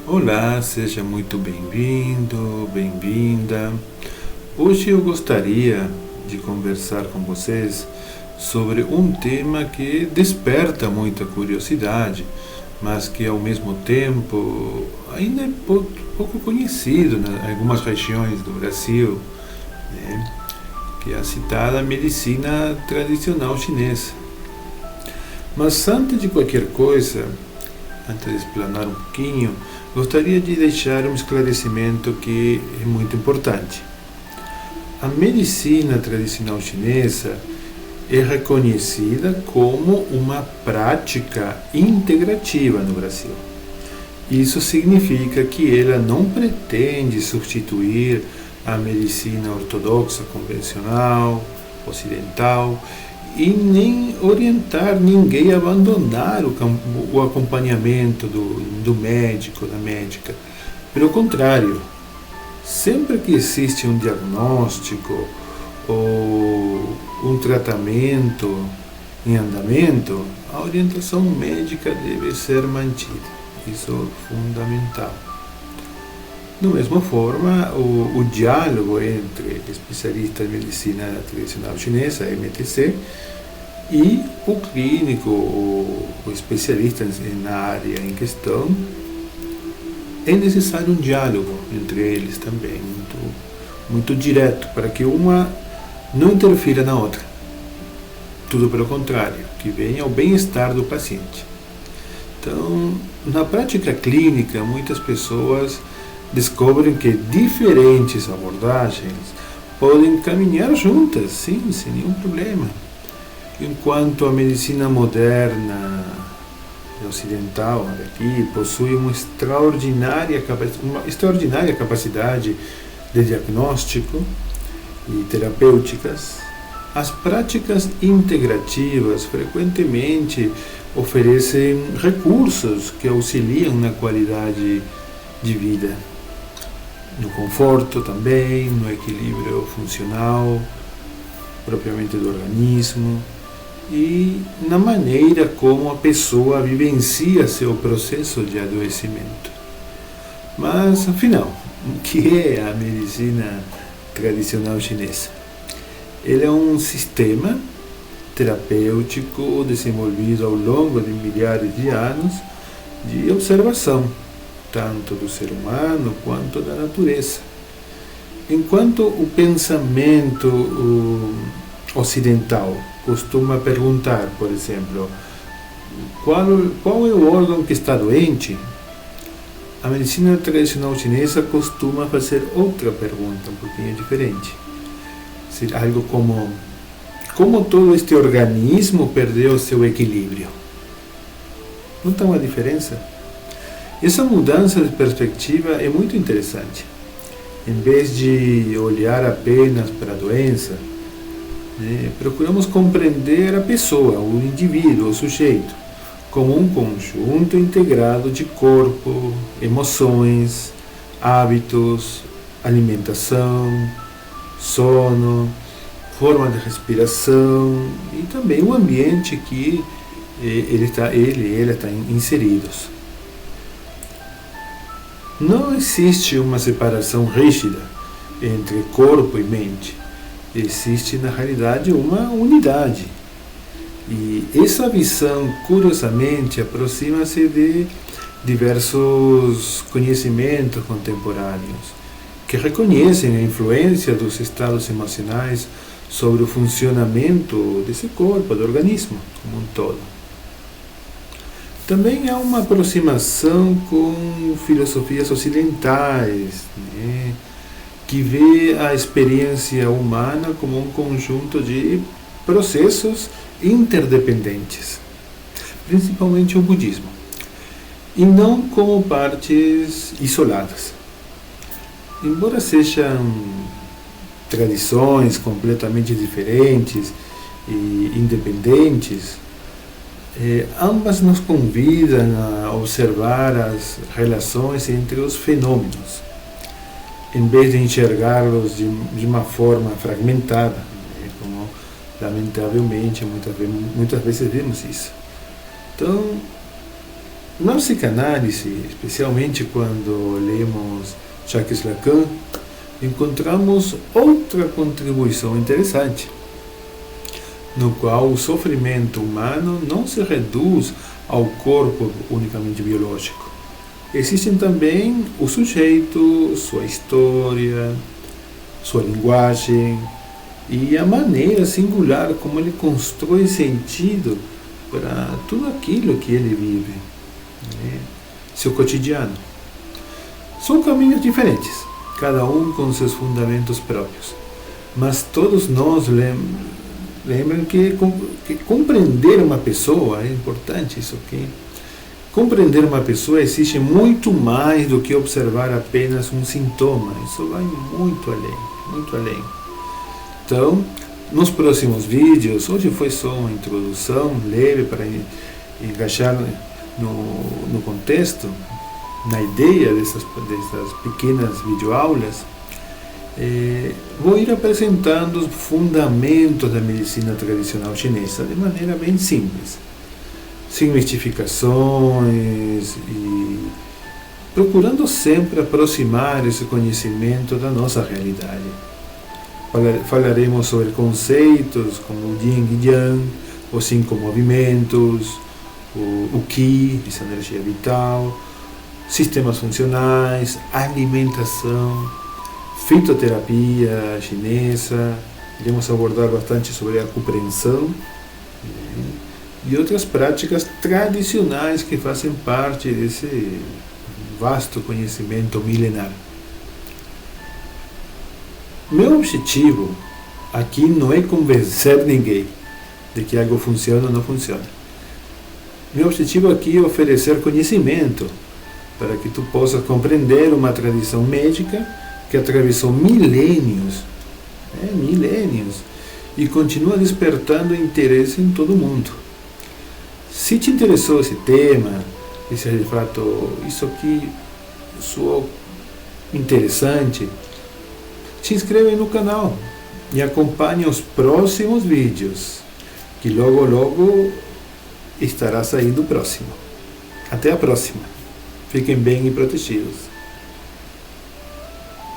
Olá, seja muito bem-vindo, bem-vinda. Hoje eu gostaria de conversar com vocês sobre um tema que desperta muita curiosidade, mas que ao mesmo tempo ainda é pouco conhecido em algumas regiões do Brasil, né? Que é a citada medicina tradicional chinesa. Mas antes de qualquer coisa, antes de explanar um pouquinho, gostaria de deixar um esclarecimento que é muito importante. A medicina tradicional chinesa é reconhecida como uma prática integrativa no Brasil. Isso significa que ela não pretende substituir a medicina ortodoxa convencional, ocidental, e nem orientar ninguém a abandonar o acompanhamento do médico, da médica. Pelo contrário, sempre que existe um diagnóstico ou um tratamento em andamento, a orientação médica deve ser mantida. Isso é fundamental. Da mesma forma, o diálogo entre especialistas em medicina tradicional chinesa, MTC, e o clínico, o especialista na área em questão, é necessário um diálogo entre eles também, muito direto, para que uma não interfira na outra. Tudo pelo contrário, que venha ao bem-estar do paciente. Então, na prática clínica, muitas pessoas descobrem que diferentes abordagens podem caminhar juntas, sim, sem nenhum problema. Enquanto a medicina moderna ocidental aqui possui uma extraordinária capacidade de diagnóstico e terapêuticas, as práticas integrativas frequentemente oferecem recursos que auxiliam na qualidade de vida, no conforto também, no equilíbrio funcional propriamente do organismo e na maneira como a pessoa vivencia seu processo de adoecimento. Mas, afinal, o que é a medicina tradicional chinesa? Ele é um sistema terapêutico desenvolvido ao longo de milhares de anos de observação, tanto do ser humano quanto da natureza. Enquanto o pensamento ocidental costuma perguntar, por exemplo, qual é o órgão que está doente, a medicina tradicional chinesa costuma fazer outra pergunta, um pouquinho diferente. Algo como todo este organismo perdeu seu equilíbrio. Notam uma diferença? Essa mudança de perspectiva é muito interessante. Em vez de olhar apenas para a doença, procuramos compreender a pessoa, o indivíduo, o sujeito, como um conjunto integrado de corpo, emoções, hábitos, alimentação, sono, forma de respiração e também o ambiente que ele e ela estão inseridos. Não existe uma separação rígida entre corpo e mente. Existe, na realidade, uma unidade. E essa visão, curiosamente, aproxima-se de diversos conhecimentos contemporâneos que reconhecem a influência dos estados emocionais sobre o funcionamento desse corpo, do organismo como um todo. Também há uma aproximação com filosofias ocidentais, que vê a experiência humana como um conjunto de processos interdependentes, principalmente o budismo, e não como partes isoladas. Embora sejam tradições completamente diferentes e independentes, ambas nos convidam a observar as relações entre os fenômenos, em vez de enxergá-los de uma forma fragmentada, como lamentavelmente muitas vezes vemos isso. Então, Na psicanálise, especialmente quando lemos Jacques Lacan, encontramos outra contribuição interessante, no qual o sofrimento humano não se reduz ao corpo unicamente biológico. Existem também o sujeito, sua história, sua linguagem e a maneira singular como ele constrói sentido para tudo aquilo que ele vive, né? Seu cotidiano. São caminhos diferentes, cada um com seus fundamentos próprios, mas todos nós lembram que compreender uma pessoa, é importante isso aqui. Compreender uma pessoa exige muito mais do que observar apenas um sintoma. Isso vai muito além, muito além. Então, nos próximos vídeos, hoje foi só uma introdução leve para encaixar no contexto, na ideia dessas pequenas videoaulas. Vou ir apresentando os fundamentos da medicina tradicional chinesa de maneira bem simples, sem mistificações e procurando sempre aproximar esse conhecimento da nossa realidade. Falaremos sobre conceitos como o Yin e Yang, os 5 movimentos, o Qi, essa energia vital, sistemas funcionais, alimentação, fitoterapia chinesa. Iremos abordar bastante sobre a acupressão, e outras práticas tradicionais que fazem parte desse vasto conhecimento milenar. Meu objetivo aqui não é convencer ninguém de que algo funciona ou não funciona. Meu objetivo aqui é oferecer conhecimento para que tu possas compreender uma tradição médica que atravessou milênios, e continua despertando interesse em todo mundo. Se te interessou esse tema, e se de fato isso aqui soou interessante, se inscreve no canal e acompanhe os próximos vídeos, que logo estará saindo o próximo. Até a próxima. Fiquem bem e protegidos.